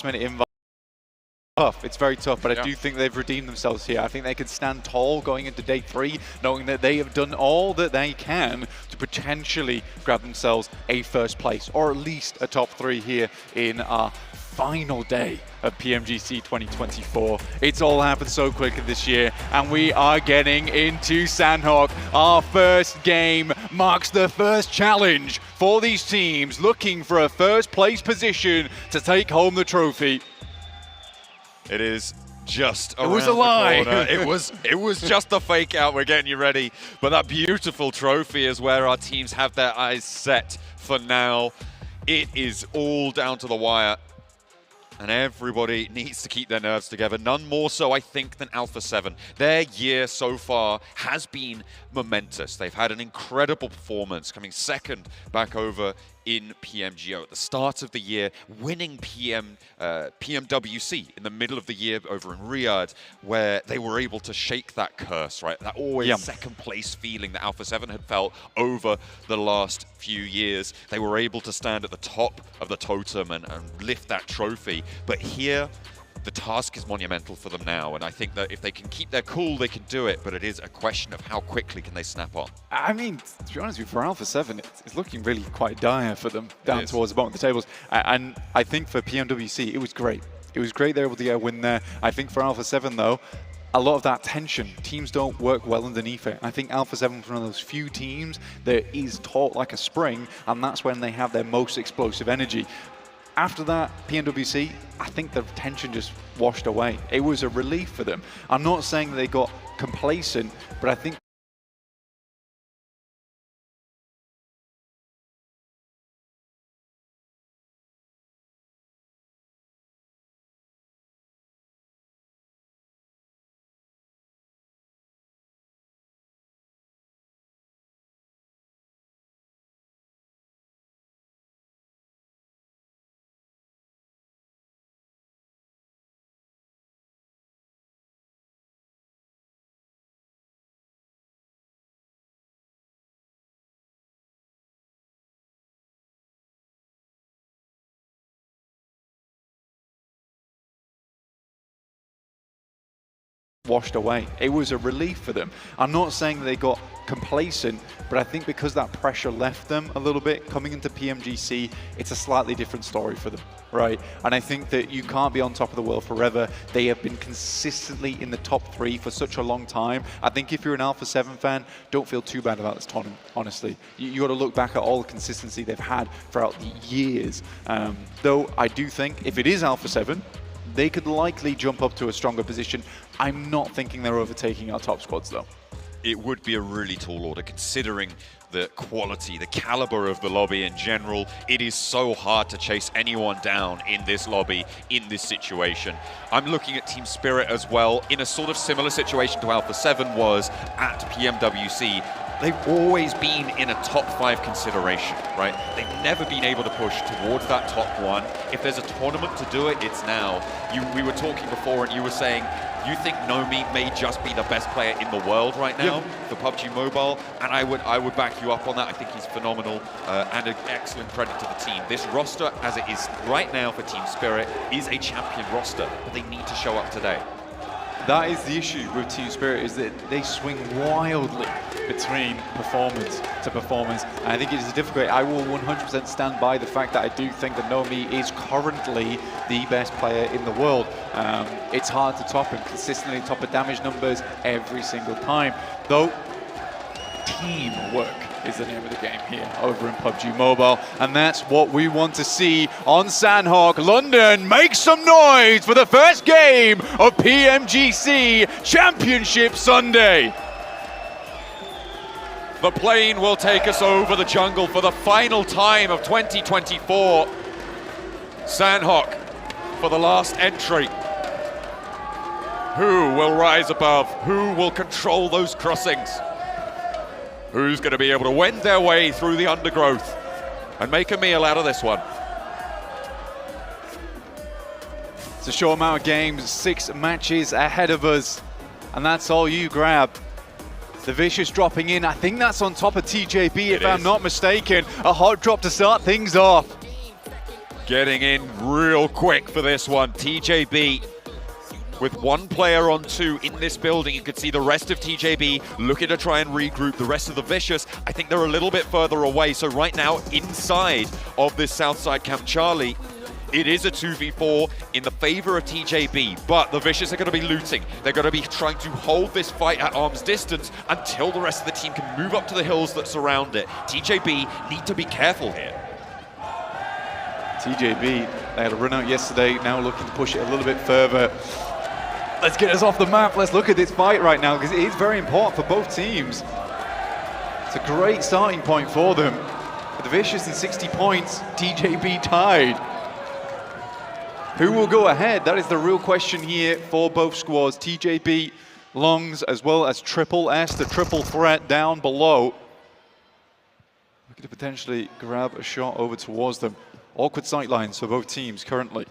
last-minute invite. Tough. It's very tough, but I do think they've redeemed themselves here. I think they can stand tall going into day 3, knowing that they have done all that they can to potentially grab themselves a first place, or at least a top 3 here in our final day of PMGC 2024. It's all happened so quickly this year, and we are getting into Sanhok. Our first game marks the first challenge for these teams looking for a first place position to take home the trophy. It is just around It was a lie. It was just a fake out. We're getting you ready. But that beautiful trophy is where our teams have their eyes set for now. It is all down to the wire. And everybody needs to keep their nerves together. None more so, I think, than Alpha 7. Their year so far has been momentous. They've had an incredible performance, coming second back over in PMGO at the start of the year, winning PMWC in the middle of the year over in Riyadh, where they were able to shake that curse, right? That always second place feeling that Alpha 7 had felt over the last few years. They were able to stand at the top of the totem and lift that trophy. But here, the task is monumental for them now, and I think that if they can keep their cool, they can do it, but it is a question of how quickly can they snap on. I mean, to be honest with you, for Alpha 7, it's looking really quite dire for them down towards the bottom of the tables. And I think for PMWC, it was great. It was great they're able to get a win there. I think for Alpha 7, though, a lot of that tension, teams don't work well underneath it. I think Alpha 7 is one of those few teams that is taut like a spring, and that's when they have their most explosive energy. After that, PMWC, I think the tension just washed away. It was a relief for them. I'm not saying that they got complacent, but I think washed away. It was a relief for them. I'm not saying that they got complacent, but I think because that pressure left them a little bit coming into PMGC, it's a slightly different story for them, right? And I think that you can't be on top of the world forever. They have been consistently in the top 3 for such a long time. I think if you're an Alpha 7 fan, don't feel too bad about this tournament, honestly. You got to look back at all the consistency they've had throughout the years. Though I do think if it is Alpha 7, they could likely jump up to a stronger position. I'm not thinking they're overtaking our top squads, though. It would be a really tall order, considering the quality, the caliber of the lobby in general. It is so hard to chase anyone down in this lobby, in this situation. I'm looking at Team Spirit as well, in a sort of similar situation to Alpha 7 was at PMWC. They've always been in a top 5 consideration, right? They've never been able to push towards that top 1. If there's a tournament to do it, it's now. We were talking before and you were saying, you think Nomi may just be the best player in the world right now for PUBG Mobile, and I would back you up on that. I think he's phenomenal and an excellent credit to the team. This roster, as it is right now for Team Spirit, is a champion roster, but they need to show up today. That is the issue with Team Spirit, is that they swing wildly between performance to performance. And I think it is difficult. I will 100% stand by the fact that I do think that Nomi is currently the best player in the world. It's hard to top him, consistently top of damage numbers every single time. Though, teamwork is the name of the game here over in PUBG Mobile, and that's what we want to see on Sanhok. London, make some noise for the first game of PMGC Championship Sunday. The plane will take us over the jungle for the final time of 2024. Sanhok for the last entry. Who will rise above? Who will control those crossings? Who's going to be able to wend their way through the undergrowth and make a meal out of this one? It's a short amount of games, 6 matches ahead of us, and that's all you grab. The Vicious dropping in. I think that's on top of TJB, if I'm not mistaken. A hot drop to start things off. getting in real quick for this one. TJB with one player on 2 in this building. You could see the rest of TJB looking to try and regroup. The rest of the Vicious, I think they're a little bit further away. So right now, inside of this south side Camp Charlie, it is a 2v4 in the favor of TJB, but the Vicious are going to be looting. They're going to be trying to hold this fight at arm's distance until the rest of the team can move up to the hills that surround it. TJB need to be careful here. TJB, they had a run out yesterday, now looking to push it a little bit further. Let's get us off the map. Let's look at this fight right now, because it is very important for both teams. It's a great starting point for them. The Vicious in 60 points, TJB tied. Who will go ahead? That is the real question here for both squads. TJB, Longs, as well as Triple S, the triple threat down below. Looking to potentially grab a shot over towards them. Awkward sightlines for both teams currently.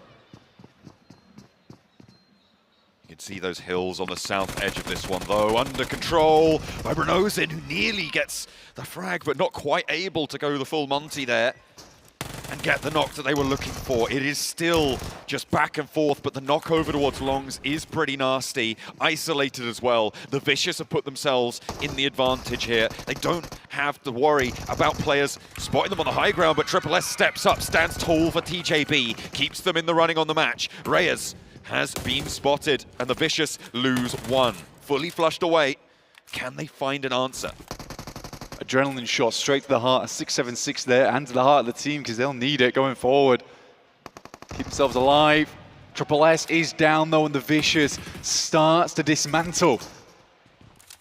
You can see those hills on the south edge of this one, though, under control by Brunozin, who nearly gets the frag, but not quite able to go the full Monty there and get the knock that they were looking for. It is still just back and forth, but the knock over towards Longs is pretty nasty. Isolated as well. The Vicious have put themselves in the advantage here. They don't have to worry about players spotting them on the high ground, but Triple S steps up, stands tall for TJB, keeps them in the running on the match. Reyes has been spotted, and the Vicious lose 1. Fully flushed away. Can they find an answer? Adrenaline shot straight to the heart, a 676 there, and to the heart of the team, because they'll need it going forward. Keep themselves alive. Triple S is down though, and the Vicious starts to dismantle.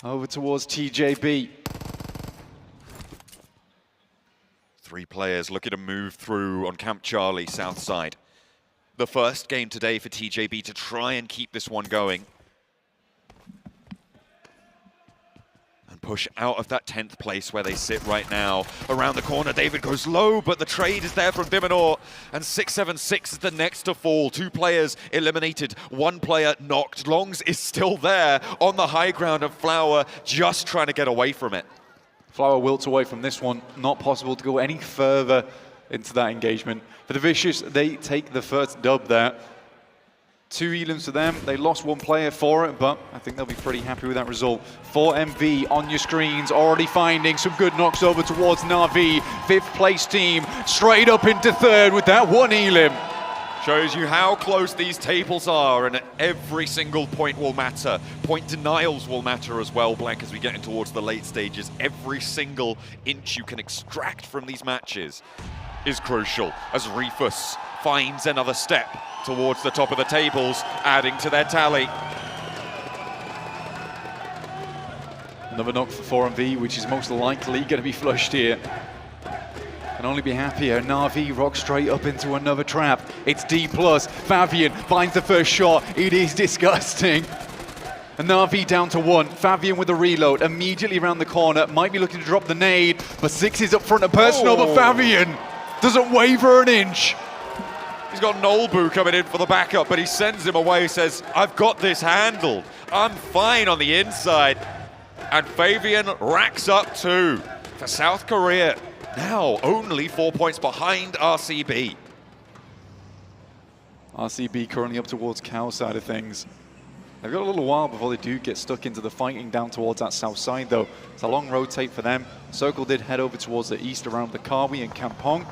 Over towards TJB. 3 players looking to move through on Camp Charlie, south side. The first game today for TJB to try and keep this one going. Push out of that 10th place where they sit right now. Around the corner, David goes low, but the trade is there from Diminor, and 676 is the next to fall. 2 players eliminated, 1 player knocked. Longs is still there on the high ground, and Flower just trying to get away from it. Flower wilts away from this one. Not possible to go any further into that engagement. For the Vicious, they take the first dub there. 2 elims for them. They lost 1 player for it, but I think they'll be pretty happy with that result. 4MV on your screens, already finding some good knocks over towards Na'Vi. 5th place team, straight up into 3rd with that 1 elim. Shows you how close these tables are, and every single point will matter. Point denials will matter as well, Blank, as we get in towards the late stages. Every single inch you can extract from these matches is crucial, as Refus finds another step towards the top of the tables, adding to their tally. Another knock for 4MV, which is most likely going to be flushed here. Can only be happier. Na'Vi rocks straight up into another trap. It's Dplus. Fabian finds the first shot. It is disgusting. And Na'Vi down to 1. Fabian with a reload immediately around the corner. Might be looking to drop the nade, but 6 is up front of personal, but Fabian doesn't waver an inch. He's got Nolbu coming in for the backup, but he sends him away, says, I've got this handled. I'm fine on the inside. And Fabian racks up 2 for South Korea. Now only 4 points behind RCB. RCB currently up towards Cow's side of things. They've got a little while before they do get stuck into the fighting down towards that south side though. It's a long rotate for them. Circle did head over towards the east around the Kawi and Kampong.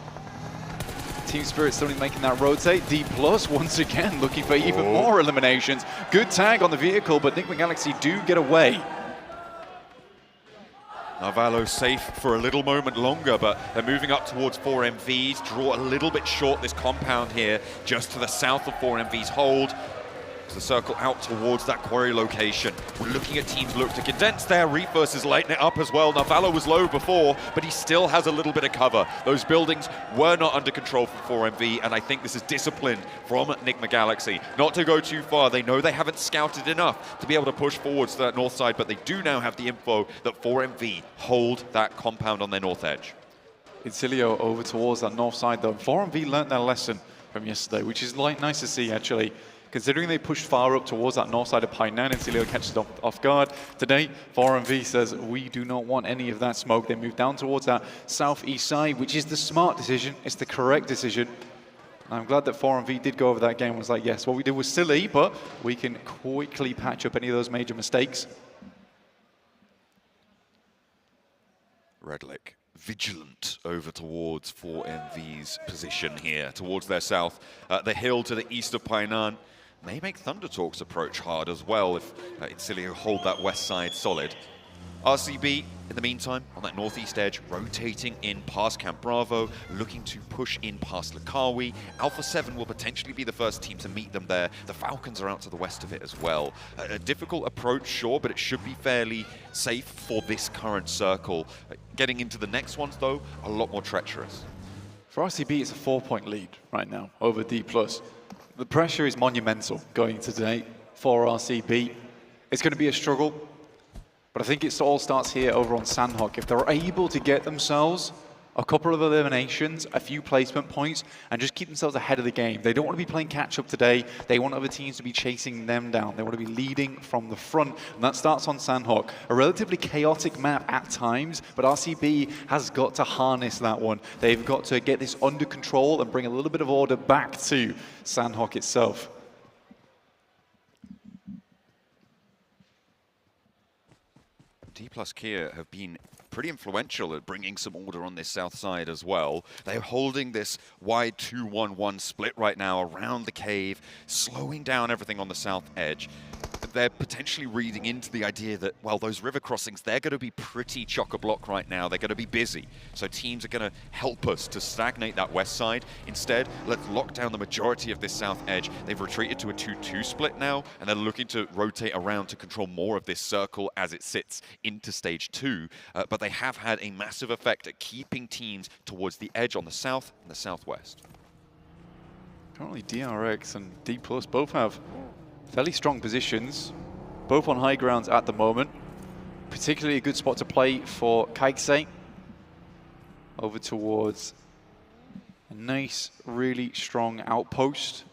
Team Spirit still making that rotate. Dplus once again looking for even more eliminations. Good tag on the vehicle, but NIGMA Galaxy do get away. Narvalo safe for a little moment longer, but they're moving up towards 4MVs. Draw a little bit short this compound here, just to the south of 4MV's hold. The circle out towards that quarry location. We're looking at teams look to condense there. Refus is lighting it up as well. Narvalo was low before, but he still has a little bit of cover. Those buildings were not under control from 4MV, and I think this is disciplined from NIGMA Galaxy. Not to go too far. They know they haven't scouted enough to be able to push forwards to that north side, but they do now have the info that 4MV hold that compound on their north edge. INSILIO over towards that north side though. 4MV learnt their lesson from yesterday, which is nice to see actually. Considering they pushed far up towards that north side of Pine 9, INSILIO catches it off guard. Today, 4MV says, we do not want any of that smoke. They move down towards that southeast side, which is the smart decision. It's the correct decision. I'm glad that 4MV did go over that game and was like, yes, what we did was silly, but we can quickly patch up any of those major mistakes. Redlick vigilant over towards 4MV's position here, towards their south. The hill to the east of Painan may make ThunderTalk's approach hard as well if INSILIO hold that west side solid. RCB, in the meantime, on that northeast edge, rotating in past Camp Bravo, looking to push in past Lakawi. Alpha 7 will potentially be the first team to meet them there. The Falcons are out to the west of it as well. A difficult approach, sure, but it should be fairly safe for this current circle. Getting into the next ones, though, a lot more treacherous. For RCB, it's a 4-point lead right now over Dplus. The pressure is monumental going into today for RCB. It's going to be a struggle. But I think it all starts here over on Sanhok. If they're able to get themselves a couple of eliminations, a few placement points, and just keep themselves ahead of the game. They don't want to be playing catch-up today. They want other teams to be chasing them down. They want to be leading from the front, and that starts on Sanhok. A relatively chaotic map at times, but RCB has got to harness that one. They've got to get this under control and bring a little bit of order back to Sanhok itself. Dplus KIA have been pretty influential at bringing some order on this south side as well. They're holding this wide 2-1-1 split right now around the cave, slowing down everything on the south edge. They're potentially reading into the idea that, well, those river crossings, they're going to be pretty chock-a-block right now. They're going to be busy. So teams are going to help us to stagnate that west side. Instead, let's lock down the majority of this south edge. They've retreated to a 2-2 split now, and they're looking to rotate around to control more of this circle as it sits into stage 2. But they have had a massive effect at keeping teams towards the edge on the south and the southwest. Currently, DRX and Dplus both have fairly strong positions, both on high grounds at the moment. Particularly a good spot to play for Kaikse. Over towards a nice, really strong outpost,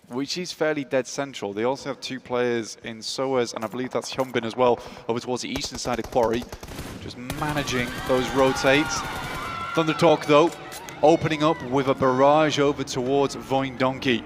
which is fairly dead central. They also have 2 players in Soas, and I believe that's Hyunbin as well, over towards the eastern side of Quarry. Just managing those rotates. ThunderTalk, though, opening up with a barrage over towards VOIN Donkey.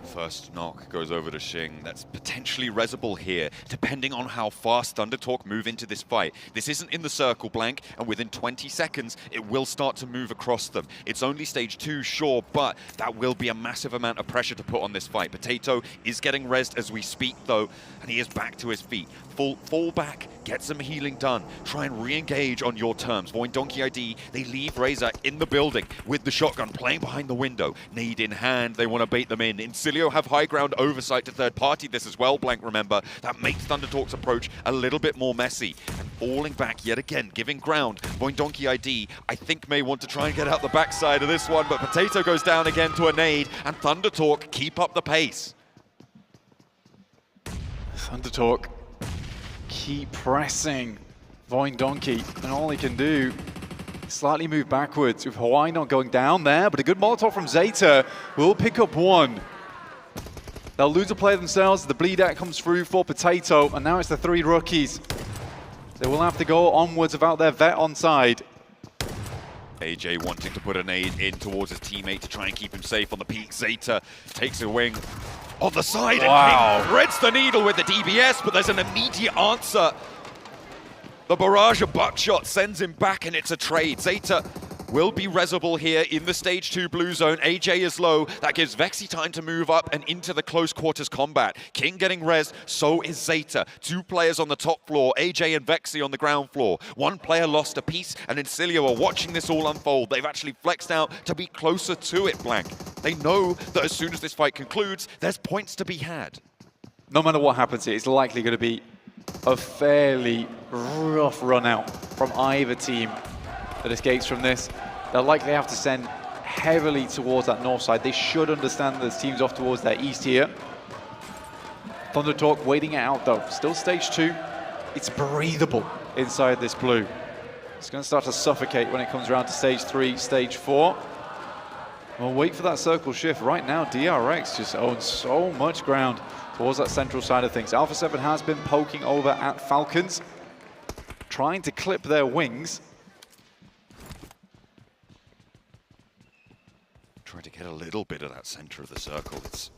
First knock goes over to Xing. That's potentially resable here, depending on how fast ThunderTalk move into this fight. This isn't in the circle blank, and within 20 seconds, it will start to move across them. It's only stage 2, sure, but that will be a massive amount of pressure to put on this fight. Potato is getting rezzed as we speak, though, and he is back to his feet. Fall back, get some healing done. Try and re-engage on your terms. VOIN Donkey ID, they leave Razor in the building with the shotgun, playing behind the window. Nade in hand, they want to bait them in. INSILIO have high ground oversight to third party this as well, Blank, remember. That makes ThunderTalk's approach a little bit more messy. And falling back yet again, giving ground. VOIN Donkey ID, I think, may want to try and get out the backside of this one, but Potato goes down again to a nade, and ThunderTalk keep up the pace. ThunderTalk keep pressing VOIN Donkey, and all he can do is slightly move backwards with Hawaii not going down there, but a good Molotov from Zeta will pick up one. They'll lose a player themselves, the bleed out comes through for Potato, and now it's the 3 rookies. They will have to go onwards without their vet on side. AJ wanting to put a nade in towards his teammate to try and keep him safe on the peak. Zeta takes a wing on the side, and King threads the needle with the DBS, but there's an immediate answer. The barrage of buckshot sends him back, and it's a trade. Zeta will be resable here in the stage 2 blue zone. AJ is low. That gives Vexy time to move up and into the close quarters combat. King getting rezzed, so is Zeta. 2 players on the top floor, AJ and Vexy on the ground floor. 1 player lost a piece, and INSILIO are watching this all unfold. They've actually flexed out to be closer to it, Blank. They know that as soon as this fight concludes, there's points to be had. No matter what happens here, it's likely going to be a fairly rough run out from either team that escapes from this. They'll likely have to send heavily towards that north side. They should understand that this team's off towards their east here. ThunderTalk waiting it out though. Still stage 2. It's breathable inside this blue. It's going to start to suffocate when it comes around to stage 3, stage 4. We'll wait for that circle shift. Right now, DRX just owns so much ground towards that central side of things. Alpha 7 has been poking over at Falcons, trying to clip their wings. to get a little bit of that center of the circle. It's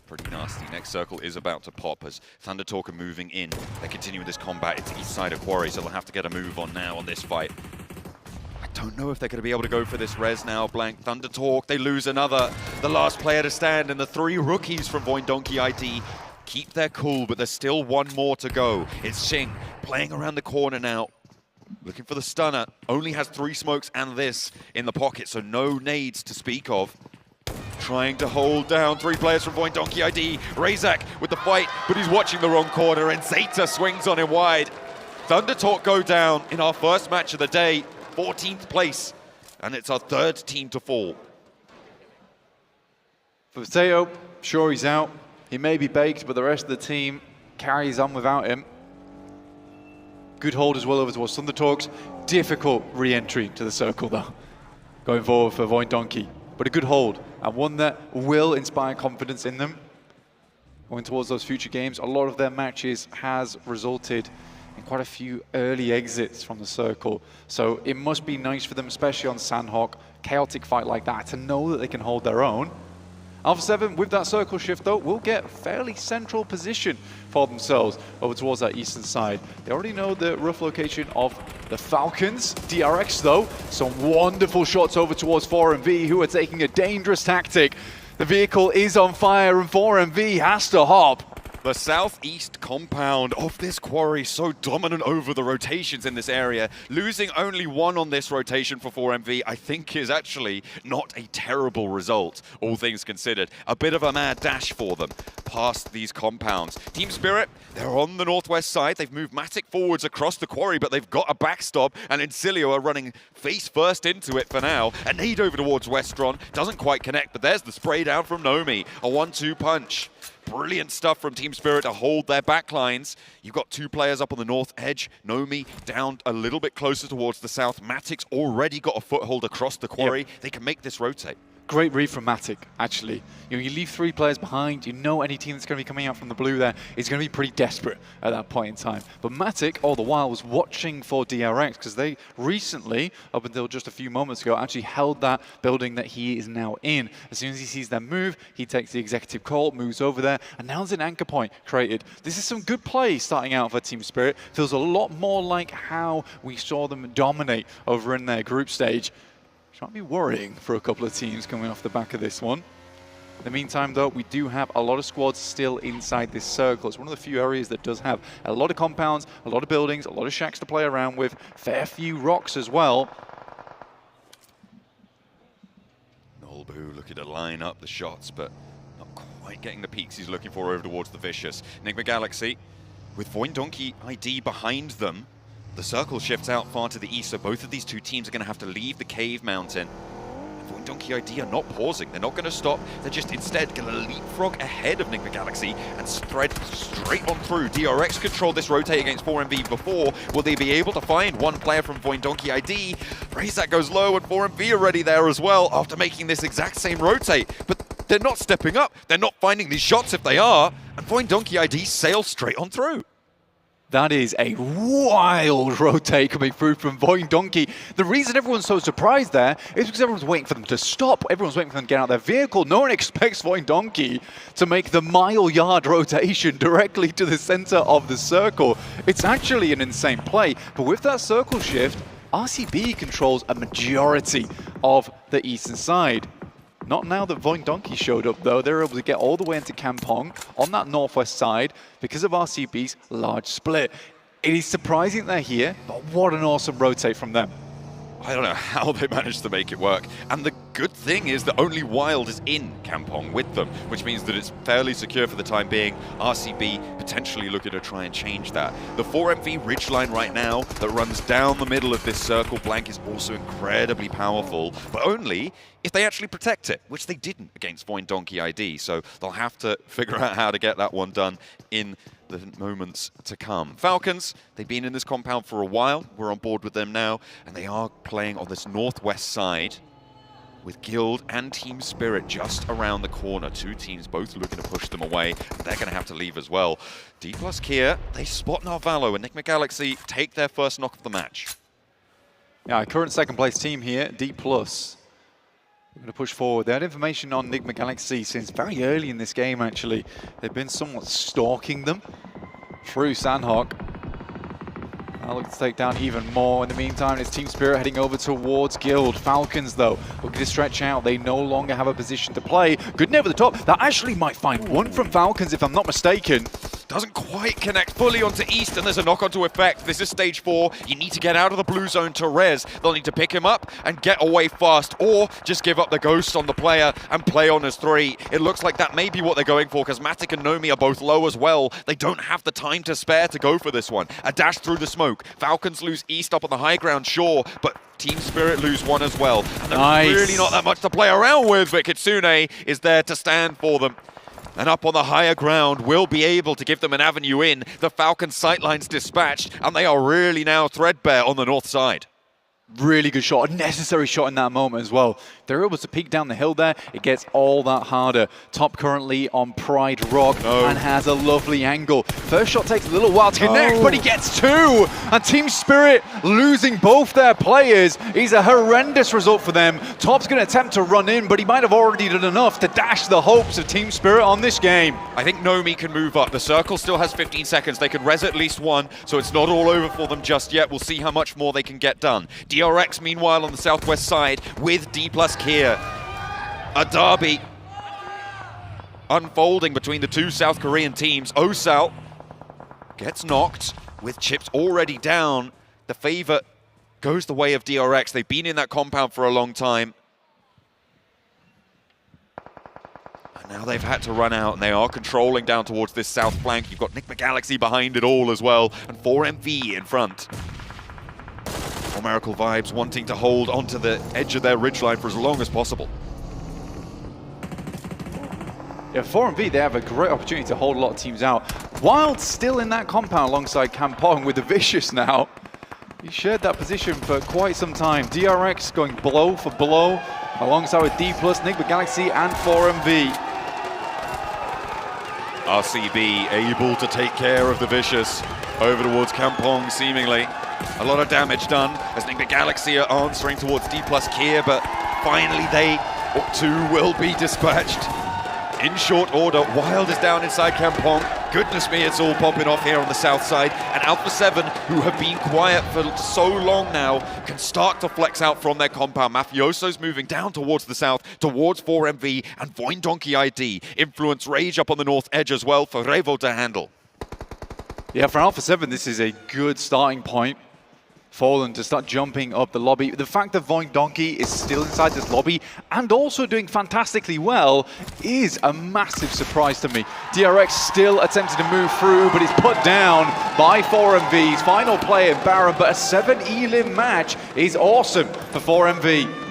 pretty nasty. Next circle is about to pop as ThunderTalk are moving in. They're continuing this combat. It's east side of Quarry, so they'll have to get a move on now on this fight. I don't know if they're going to be able to go for this res now. Blank ThunderTalk, they lose another. The last player to stand, and the 3 rookies from VOIN Donkey ID keep their cool, but there's still one more to go. It's Sing playing around the corner now, looking for the stunner. Only has 3 smokes and this in the pocket, so no nades to speak of. Trying to hold down 3 players from VOIN Donkey ID. Razak with the fight, but he's watching the wrong corner, and Zeta swings on him wide. ThunderTalk go down in our first match of the day, 14th place, and it's our 3rd team to fall. For Potato, sure he's out. He may be baked, but the rest of the team carries on without him. Good hold as well over towards ThunderTalk's. Difficult re-entry to the circle though, going forward for VOIN Donkey. But a good hold, and one that will inspire confidence in them. Going towards those future games, a lot of their matches has resulted in quite a few early exits from the circle. So it must be nice for them, especially on Sanhok, chaotic fight like that, to know that they can hold their own. Alpha 7, with that circle shift though, will get fairly central position for themselves over towards that eastern side. They already know the rough location of the Falcons. DRX though, some wonderful shots over towards 4MV, who are taking a dangerous tactic. The vehicle is on fire and 4MV has to hop. The southeast compound of this quarry so dominant over the rotations in this area. Losing only 1 on this rotation for 4MV, I think is actually not a terrible result, all things considered. A bit of a mad dash for them past these compounds. Team Spirit, they're on the northwest side. They've moved Matic forwards across the quarry, but they've got a backstop, and INSILIO are running face first into it for now. A nade over towards Westron, doesn't quite connect, but there's the spray down from Nomi. A 1-2 punch. Brilliant stuff from Team Spirit to hold their backlines. You've got 2 players up on the north edge. Nomi down a little bit closer towards the south. Matic's already got a foothold across the quarry. Yep. They can make this rotate. Great read from Matic, actually. You know, you leave 3 players behind, you know any team that's going to be coming out from the blue there is going to be pretty desperate at that point in time. But Matic, all the while, was watching for DRX because they recently, up until just a few moments ago, actually held that building that he is now in. As soon as he sees them move, he takes the executive call, moves over there, and now there's an anchor point created. This is some good play starting out for Team Spirit. Feels a lot more like how we saw them dominate over in their group stage. Which might be worrying for a couple of teams coming off the back of this one. In the meantime, though, we do have a lot of squads still inside this circle. It's one of the few areas that does have a lot of compounds, a lot of buildings, a lot of shacks to play around with, fair few rocks as well. Nolbu looking to line up the shots, but not quite getting the peaks he's looking for over towards the Vicious. NIGMA Galaxy, with VOIN Donkey ID behind them, the circle shifts out far to the east, so both of these 2 teams are going to have to leave the cave mountain. VOIN Donkey ID are not pausing. They're not going to stop. They're just instead going to leapfrog ahead of NIGMA Galaxy and thread straight on through. DRX controlled this rotate against 4MV before. Will they be able to find 1 player from VOIN Donkey ID? Razak goes low, and 4MV are ready there as well after making this exact same rotate. But they're not stepping up. They're not finding these shots if they are. And VOIN Donkey ID sails straight on through. That is a wild rotate coming through from VOIN Donkey. The reason everyone's so surprised there is because everyone's waiting for them to stop. Everyone's waiting for them to get out of their vehicle. No one expects VOIN Donkey to make the mile-yard rotation directly to the center of the circle. It's actually an insane play, but with that circle shift, RCB controls a majority of the eastern side. Not now that VOIN Donkey showed up, though. They're able to get all the way into Kampong on that northwest side because of RCB's large split. It is surprising they're here, but what an awesome rotate from them. I don't know how they managed to make it work. And the good thing is that only Wild is in Kampong with them, which means that it's fairly secure for the time being. RCB potentially looking to try and change that. The 4MV ridgeline right now that runs down the middle of this circle blank is also incredibly powerful, but only if they actually protect it, which they didn't against VOIN Donkey ID. So they'll have to figure out how to get that one done in the moments to come. Falcons, they've been in this compound for a while. We're on board with them now, and they are playing on this northwest side with Guild and Team Spirit just around the corner. 2 teams both looking to push them away, and they're going to have to leave as well. Dplus KIA, they spot Narvalo, and NIGMA Galaxy take their first knock of the match. Yeah, current second place team here, Dplus. We're going to push forward. They had information on NIGMA Galaxy since very early in this game, actually. They've been somewhat stalking them through Sanhok. Now look to take down even more. In the meantime, it's Team Spirit heading over towards Guild. Falcons, though, looking to stretch out. They no longer have a position to play. Good near over the top. That actually might find one from Falcons, if I'm not mistaken. Doesn't quite connect fully onto East, and there's a knock-onto effect. This is stage 4. You need to get out of the blue zone to res. They'll need to pick him up and get away fast, or just give up the ghost on the player and play on as 3. It looks like that may be what they're going for, because Matic and Nomi are both low as well. They don't have the time to spare to go for this one. A dash through the smoke. Falcons lose East up on the high ground, sure, but Team Spirit lose one as well. And there's really not that much to play around with, but Kitsune is there to stand for them. And up on the higher ground will be able to give them an avenue in. The Falcons' sightlines dispatched, and they are really now threadbare on the north side. Really good shot, a necessary shot in that moment as well. They're able to peek down the hill there. It gets all that harder. Top currently on Pride Rock and has a lovely angle. First shot takes a little while to connect, but he gets 2. And Team Spirit losing both their players is a horrendous result for them. Top's going to attempt to run in, but he might have already done enough to dash the hopes of Team Spirit on this game. I think Nomi can move up. The circle still has 15 seconds. They can res at least 1, so it's not all over for them just yet. We'll see how much more they can get done. DRX, meanwhile, on the southwest side with Dplus KIA. A derby unfolding between the 2 South Korean teams. Osal gets knocked with chips already down. The favor goes the way of DRX. They've been in that compound for a long time. And now they've had to run out, and they are controlling down towards this south flank. You've got NIGMA Galaxy behind it all as well, and 4MV in front. Miracle Vibes wanting to hold onto the edge of their ridgeline for as long as possible. Yeah, 4MV, they have a great opportunity to hold a lot of teams out. Wild still in that compound alongside Kampong with the Vicious now. He shared that position for quite some time. DRX going blow for blow alongside with Dplus, NIGMA Galaxy and 4MV. RCB able to take care of the Vicious over towards Kampong seemingly. A lot of damage done as NIGMA Galaxy are answering towards Dplus KIA, but finally they, 2 will be dispatched. In short order, Wild is down inside Kampong. Goodness me, it's all popping off here on the south side. And Alpha 7, who have been quiet for so long now, can start to flex out from their compound. Mafioso's moving down towards the south, towards 4MV and VOIN Donkey ID. Influence Rage up on the north edge as well for Revo to handle. Yeah, for Alpha 7, this is a good starting point for them to start jumping up the lobby. The fact that VOIN Donkey is still inside this lobby and also doing fantastically well is a massive surprise to me. DRX still attempting to move through, but is put down by 4MV's final player, Baron. But a 7 elim match is awesome for 4MV.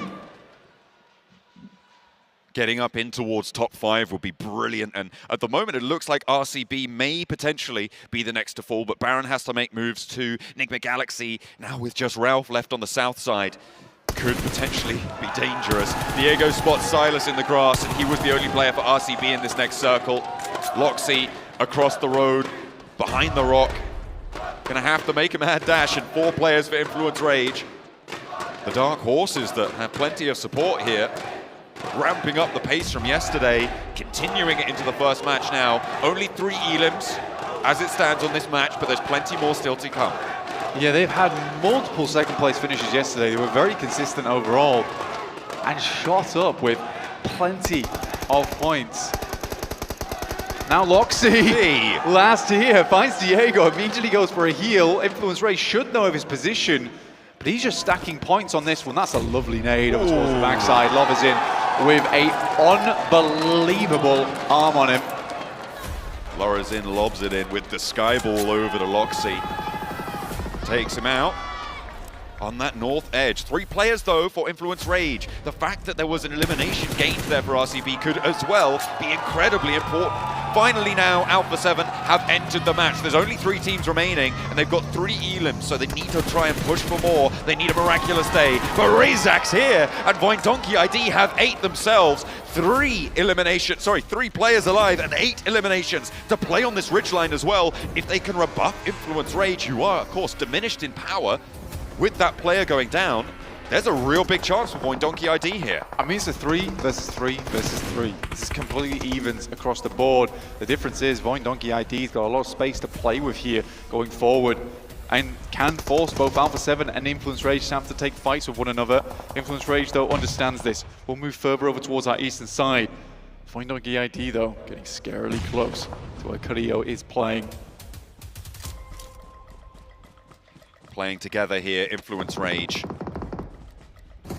Getting up in towards top 5 would be brilliant, and at the moment it looks like RCB may potentially be the next to fall, but Baron has to make moves to NIGMA Galaxy, now with just Ralph left on the south side. Could potentially be dangerous. Diego spots Silas in the grass, and he was the only player for RCB in this next circle. Loxy across the road, behind the rock. Gonna have to make a mad dash, and 4 players for Influence Rage. The Dark Horses that have plenty of support here, ramping up the pace from yesterday, continuing it into the first match now. Only 3 elims as it stands on this match, but there's plenty more still to come. Yeah, they've had multiple second place finishes yesterday. They were very consistent overall and shot up with plenty of points. Now Loxy, last here, finds Diego, immediately goes for a heal. Influence Ray should know of his position, but he's just stacking points on this one. That's a lovely nade over towards the backside. Lover's in with a unbelievable arm on him. Lorazin lobs it in with the skyball over to Loxy. Takes him out on that north edge. 3 players though for Influence Rage. The fact that there was an elimination gained there for RCB could as well be incredibly important. Finally now, Alpha 7 have entered the match. There's only 3 teams remaining, and they've got 3 elims, so they need to try and push for more. They need a miraculous day. But Razak's here, and VOIN Donkey ID have 8 themselves. 3 players alive and 8 eliminations to play on this ridgeline as well. If they can rebuff Influence Rage, who are, of course, diminished in power, with that player going down, there's a real big chance for VOIN Donkey ID here. I mean, it's a 3 versus 3 versus 3. This is completely evens across the board. The difference is VOIN Donkey ID's got a lot of space to play with here going forward, and can force both Alpha 7 and Influence Rage to have to take fights with one another. Influence Rage, though, understands this. We'll move further over towards our eastern side. VOIN Donkey ID, though, getting scarily close to where CARYA is playing. Playing together here, Influence Rage.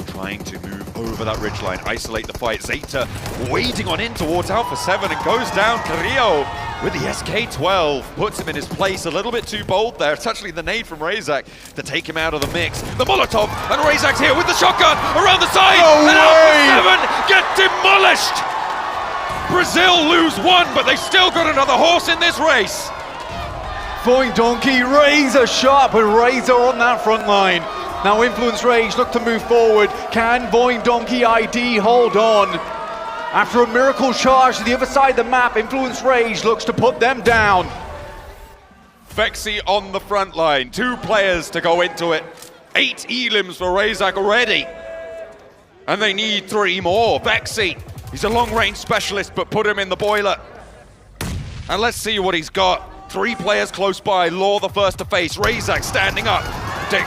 Trying to move over that ridgeline, isolate the fight. Zeta wading on in towards Alpha 7 and goes down. CARYA with the SK-12 puts him in his place. A little bit too bold there. It's actually the nade from Razak to take him out of the mix. The Molotov, and Razak's here with the shotgun around the side. No and way! Alpha 7 get demolished. Brazil lose one, but they still got another horse in this race. VOIN Donkey, razor sharp and razor on that front line. Now Influence Rage look to move forward. Can VOIN Donkey ID hold on? After a miracle charge to the other side of the map, Influence Rage looks to put them down. Vexy on the front line, 2 players to go into it. 8 elims for Razak already. And they need 3 more. Vexy, he's a long-range specialist, but put him in the boiler. And let's see what he's got. 3 players close by, Law the first to face. Razak standing up.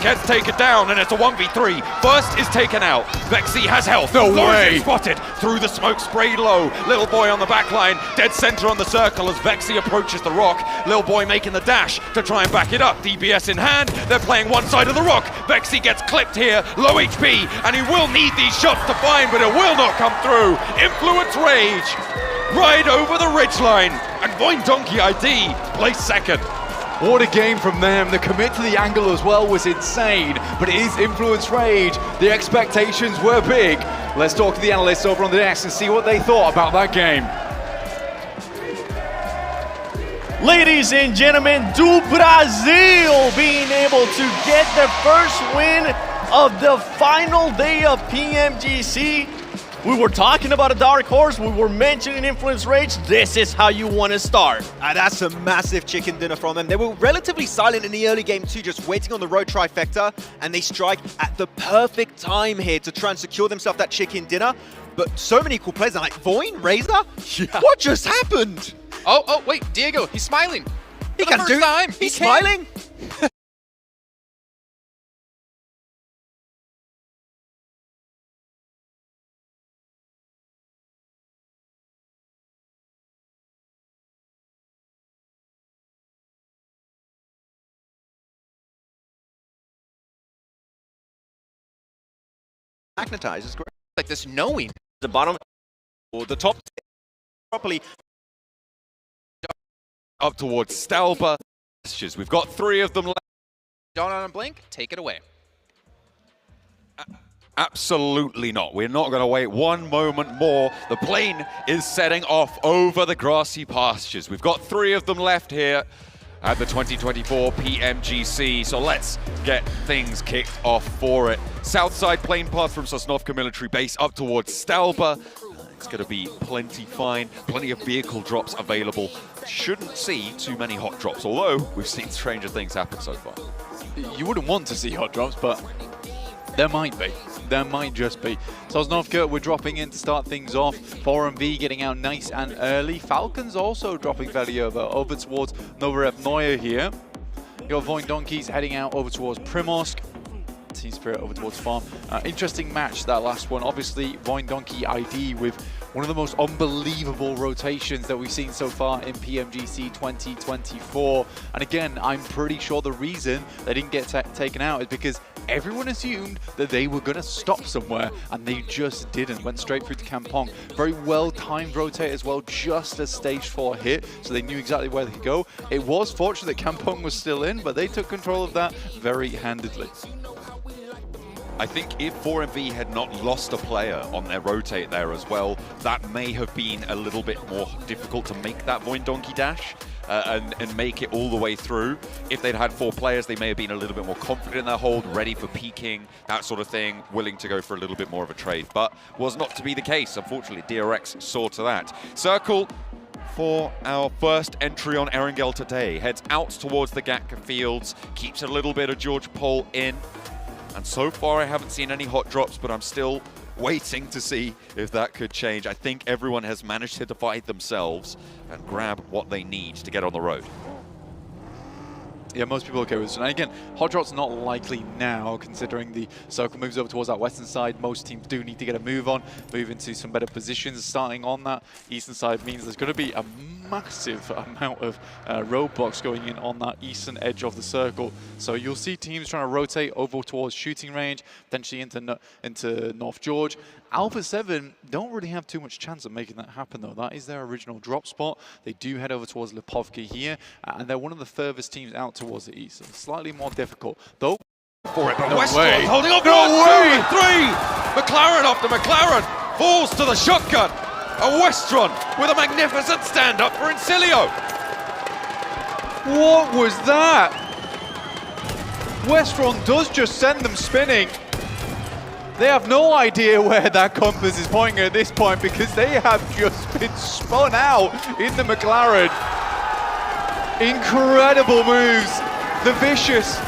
Gets taken down, and it's a 1v3. First is taken out. Vexy has health. No way. Spotted through the smoke, sprayed low. Little Boy on the back line, dead center on the circle as Vexy approaches the rock. Little Boy making the dash to try and back it up. DBS in hand, they're playing one side of the rock. Vexy gets clipped here, low HP, and he will need these shots to find, but it will not come through. Influence Rage, right over the ridgeline, and VOIN Donkey ID plays second. What a game from them. The commit to the angle as well was insane, but it is Influence Rage. The expectations were big. Let's talk to the analysts over on the desk and see what they thought about that game. Ladies and gentlemen, do Brazil being able to get their first win of the final day of PMGC. We were talking about a dark horse, we were mentioning Influence Rage. This is how you want to start. That's a massive chicken dinner from them. They were relatively silent in the early game too, just waiting on the road trifecta, and they strike at the perfect time here to try and secure themselves that chicken dinner. But so many cool players, like VOIN, Razor? Yeah. What just happened? Oh, wait, Diego, he's smiling. He can do it. He's smiling? Magnetize is great. Like this knowing. The bottom or the top properly. Up towards Stalba. We've got 3 of them left. Dawn on a blink, take it away. Absolutely not. We're not going to wait one moment more. The plane is setting off over the grassy pastures. We've got 3 of them left here at the 2024 PMGC, so let's get things kicked off for it. Southside plane path from Sosnovka military base up towards Stalba. It's going to be plenty fine, plenty of vehicle drops available. Shouldn't see too many hot drops, although we've seen stranger things happen so far. You wouldn't want to see hot drops, but there might be. There might just be. Sosnovka, we're dropping in to start things off. 4MV getting out nice and early. Falcons also dropping fairly over towards Novorevnoye here. You got VOIN Donkeys heading out over towards Primorsk. Team Spirit over towards Farm. Interesting match, that last one. Obviously, VOIN Donkey ID with one of the most unbelievable rotations that we've seen so far in PMGC 2024. And again, I'm pretty sure the reason they didn't get taken out is because everyone assumed that they were going to stop somewhere, and they just didn't. Went straight through to Kampong. Very well-timed rotate as well, just as stage 4 hit, so they knew exactly where they could go. It was fortunate that Kampong was still in, but they took control of that very handedly. I think if 4MV had not lost a player on their rotate there as well, that may have been a little bit more difficult to make that VOIN Donkey dash and make it all the way through. If they'd had 4 players, they may have been a little bit more confident in their hold, ready for peaking, that sort of thing, willing to go for a little bit more of a trade. But was not to be the case. Unfortunately, DRX saw to that. Circle for our first entry on Erangel today. Heads out towards the Gatka fields, keeps a little bit of George Pole in. And so far I haven't seen any hot drops, but I'm still waiting to see if that could change. I think everyone has managed to divide themselves and grab what they need to get on the road. Yeah, most people are okay with this. And again, hot drop's not likely now, considering the circle moves over towards that western side. Most teams do need to get a move on, move into some better positions. Starting on that eastern side means there's going to be a massive amount of roadblocks going in on that eastern edge of the circle. So you'll see teams trying to rotate over towards shooting range, potentially into North George. Alpha 7 don't really have too much chance of making that happen, though. That is their original drop spot. They do head over towards Lipovka here, and they're one of the furthest teams out towards the east. So slightly more difficult, though. For it, but No Westron's way. holding on. No 1, way. 2, 3. McLaren after McLaren falls to the shotgun. A Westron with a magnificent stand-up for INSILIO. What was that? Westron does just send them spinning. They have no idea where that compass is pointing at this point because they have just been spun out in the McLaren. Incredible moves. The Vicious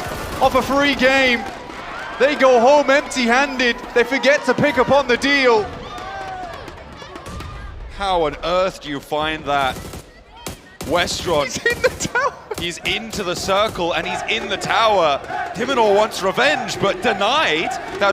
off a free game. They go home empty-handed. They forget to pick up on the deal. How on earth do you find that? Westron. He's in the tower. He's into the circle and he's in the tower. Diminor wants revenge, but denied. That